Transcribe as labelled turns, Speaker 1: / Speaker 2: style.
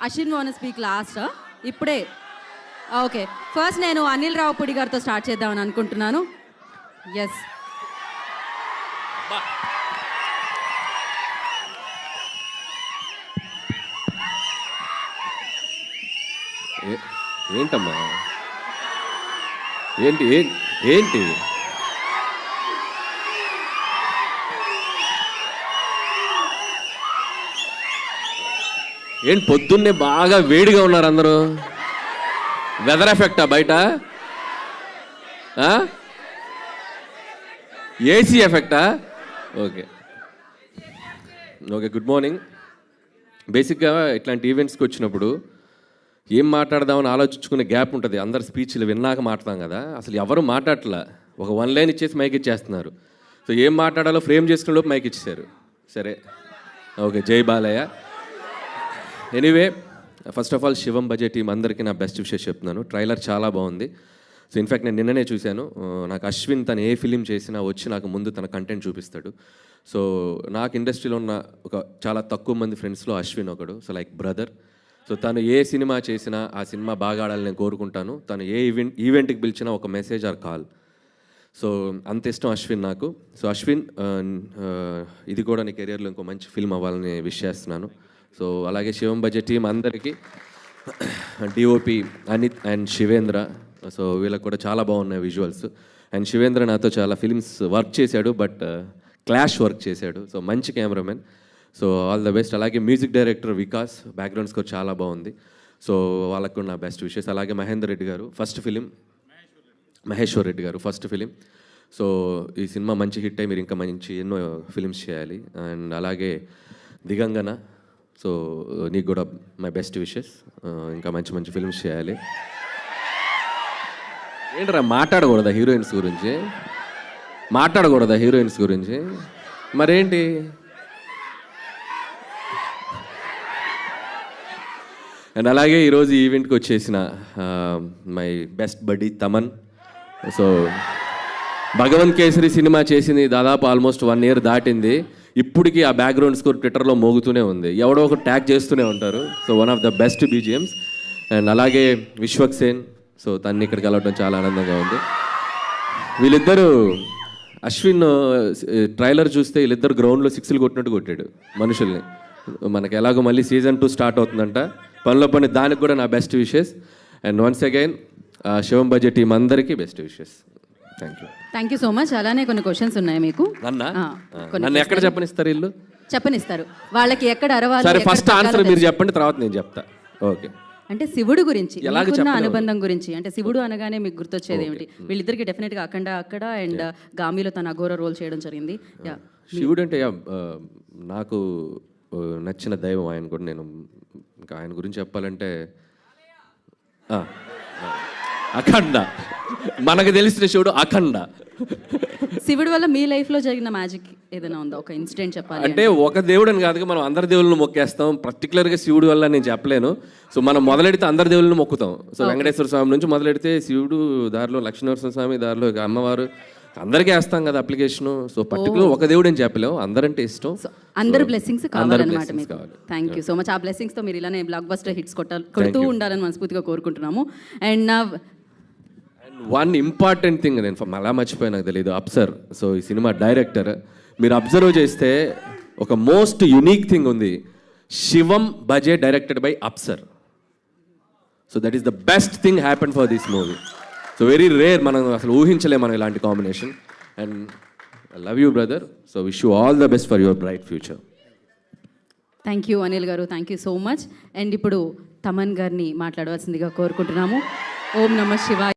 Speaker 1: Ashwin van speak last ఇప్పుడే. Okay, first నేను అనిల్ రావుపూడి గారితో స్టార్ట్ చేద్దామని అనుకుంటున్నాను. ఎస్,
Speaker 2: ఏంటమ్మా ఏంటి ఏంటి ఏంటి పొద్దున్నే బాగా వేడిగా ఉన్నారు అందరూ. వెదర్ ఎఫెక్టా బయట? ఏసీ ఎఫెక్టా? Okay okay, good morning. బేసిక్గా ఇట్లాంటి ఈవెంట్స్కి వచ్చినప్పుడు ఏం మాట్లాడదామని ఆలోచించుకునే గ్యాప్ ఉంటుంది. అందరు స్పీచ్లు విన్నాక మాట్లాడతాం కదా, అసలు ఎవరు మాట్లాడట్లా. ఒక 1 లైన్ ఇచ్చేసి మైక్ ఇచ్చేస్తున్నారు. సో ఏం మాట్లాడాలో ఫ్రేమ్ చేసుకునే లోపు మైక్ ఇచ్చేసారు. సరే ఓకే, జై Balayya. Anyway, first of all Shivam budget team అందరికీ నా బెస్ట్ విషెస్ చెప్తున్నాను. ట్రైలర్ చాలా బాగుంది. సో ఇన్ఫ్యాక్ట్ నేను నిన్ననే చూశాను. నాకు అశ్విన్ తను ఏ ఫిలిం చేసినా వచ్చి నాకు ముందు తన కంటెంట్ చూపిస్తాడు. సో నాకు ఇండస్ట్రీలో ఉన్న ఒక చాలా తక్కువ మంది ఫ్రెండ్స్లో అశ్విన్ ఒకడు. So like brother. సో తను ఏ సినిమా చేసినా ఆ సినిమా బాగా ఆడాలని నేను కోరుకుంటాను. తను ఏ ఈవెంట్కి పిలిచినా ఒక మెసేజ్ ఆర్ కాల్. సో అంత ఇష్టం అశ్విన్ నాకు. సో అశ్విన్, ఇది కూడా నీ కెరియర్లో ఇంకో మంచి ఫిల్మ్ అవ్వాలని విష్ చేస్తున్నాను. సో అలాగే శివం బడ్జెట్ టీం అందరికీ, DOP Anith and Shivendra. So వీళ్ళకి కూడా చాలా బాగున్నాయి విజువల్స్. అండ్ శివేంద్ర నాతో చాలా ఫిల్మ్స్ వర్క్ చేశాడు, బట్ క్లాష్ వర్క్ చేశాడు. సో మంచి cameraman. So all the best. అలాగే music director Vikas, background score చాలా బాగుంది. సో వాళ్ళకు కూడా నా బెస్ట్ విషెస్. అలాగే మహేందర్ రెడ్డి గారు ఫస్ట్ ఫిలిం, మహేశ్వర్ రెడ్డి గారు ఫస్ట్ ఫిలిం. సో ఈ సినిమా మంచి హిట్ అయ్యి మీరు ఇంకా మంచి ఎన్నో ఫిలిమ్స్ చేయాలి. అండ్ అలాగే దిగంగన, సో నీకు కూడా మై బెస్ట్ విషెస్. ఇంకా మంచి మంచి ఫిలిమ్స్ చేయాలి. ఏంటరా మాట్లాడకూడదా హీరోయిన్స్ గురించి? మాట్లాడకూడదా హీరోయిన్స్ గురించి? మరేంటి? అండ్ అలాగే ఈరోజు ఈవెంట్కి వచ్చేసిన మై బెస్ట్ బడ్డీ తమన్. సో భగవంత్ కేసరి సినిమా చేసింది దాదాపు ఆల్మోస్ట్ 1 year దాటింది. ఇప్పటికీ ఆ బ్యాక్గ్రౌండ్ స్కోర్ ట్విట్టర్లో మోగుతూనే ఉంది. ఎవడో ఒక ట్యాగ్ చేస్తూనే ఉంటారు. So one of the best BGMs. And అలాగే విశ్వక్ సేన్. సో తన్ని ఇక్కడ కలవడం చాలా ఆనందంగా ఉంది. వీళ్ళిద్దరూ, అశ్విన్ ట్రైలర్ చూస్తే వీళ్ళిద్దరు గ్రౌండ్లో 6లు కొట్టినట్టు కొట్టాడు మనుషుల్ని. మనకి ఎలాగో మళ్ళీ సీజన్ 2 స్టార్ట్ అవుతుందంట. పనిలో పని దానికి కూడా నా best wishes. And once again Shivam budget team అందరికీ best wishes.
Speaker 1: Thank you so much. అలానే కొన్ని క్వశ్చన్స్ ఉన్నాయి మీకు.
Speaker 2: నన్ను ఎక్కడ చెప్పనిస్తారు? ఇల్లు
Speaker 1: చెప్పనిస్తారు వాళ్ళకి, ఎక్కడ అరవాలి.
Speaker 2: సరే, ఫస్ట్ ఆన్సర్ మీరు చెప్పండి, తర్వాత నేను చెప్తా. ఓకే.
Speaker 1: అంటే శివుడు గురించి మీకున్న అనుబంధం గురించి, అంటే శివుడు అనగానే మీకు గుర్తొచ్చేది ఏమిటి? వీళ్ళిద్దరికి డెఫినెట్గా అఖండ అక్కడ అండ్ గామిలో తన అఘోర రోల్ చేయడం జరిగింది.
Speaker 2: శివుడు అంటే నాకు నచ్చిన దైవం. ఆయన కూడా నేను ఇంకా ఆయన గురించి చెప్పాలంటే అఖండ. మనకు తెలిసిన శివుడు అఖండ.
Speaker 1: శివుడు వల్ల మీ లైఫ్లో జరిగిన మ్యాజిక్ ఏదైనా ఉందా? ఒక ఇన్సిడెంట్ చెప్పాలి
Speaker 2: అంటే ఒక దేవుడు అని కాదుగా, మనం అందరి దేవుళ్ళని మొక్కేస్తాం. పర్టికులర్గా శివుడు వల్ల నేను చెప్పలేను. సో మనం మొదలెడితే అందరి దేవుళ్ళని మొక్కుతాం. సో వెంకటేశ్వర స్వామి నుంచి మొదలెడితే శివుడు, దారిలో లక్ష్మీనరసింహ స్వామి, దారిలో అమ్మవారు, అందరికీ వేస్తాం కదా అప్లికేషన్. సో పర్టికులర్ ఒక దేవుడు అని చెప్పలేము, అందరంటే ఇష్టం.
Speaker 1: అందరు బ్లెస్సింగ్స్ కావాలన్నమాట మీకు. Thank you so much. ఆ బ్లెస్సింగ్స్తో మీరు ఇలానే బ్లాక్ బస్టర్ హిట్స్ కొడుతూ ఉండాలని మనస్ఫూర్తిగా కోరుకుంటున్నాము. అండ్
Speaker 2: వన్ ఇంపార్టెంట్ థింగ్ నేను అలా మర్చిపోయి, నాకు తెలియదు, అబ్జర్వ్. సో ఈ సినిమా డైరెక్టర్ మీరు అబ్జర్వ్ చేస్తే ఒక మోస్ట్ యునిక్ థింగ్ ఉంది. Shivam budget directed by Apsar. So that is the best thing happen for this movie. So very rare, మనం అసలు ఊహించలేము మనం ఇలాంటి combination. And I love you brother. So wish you all the best for your bright future.
Speaker 1: Thank you Anil garu, thank you so much. And ఇప్పుడు తమన్ గారిని మాట్లాడవలసిందిగా కోరుకుంటున్నాము. ఓం నమః శివాయ.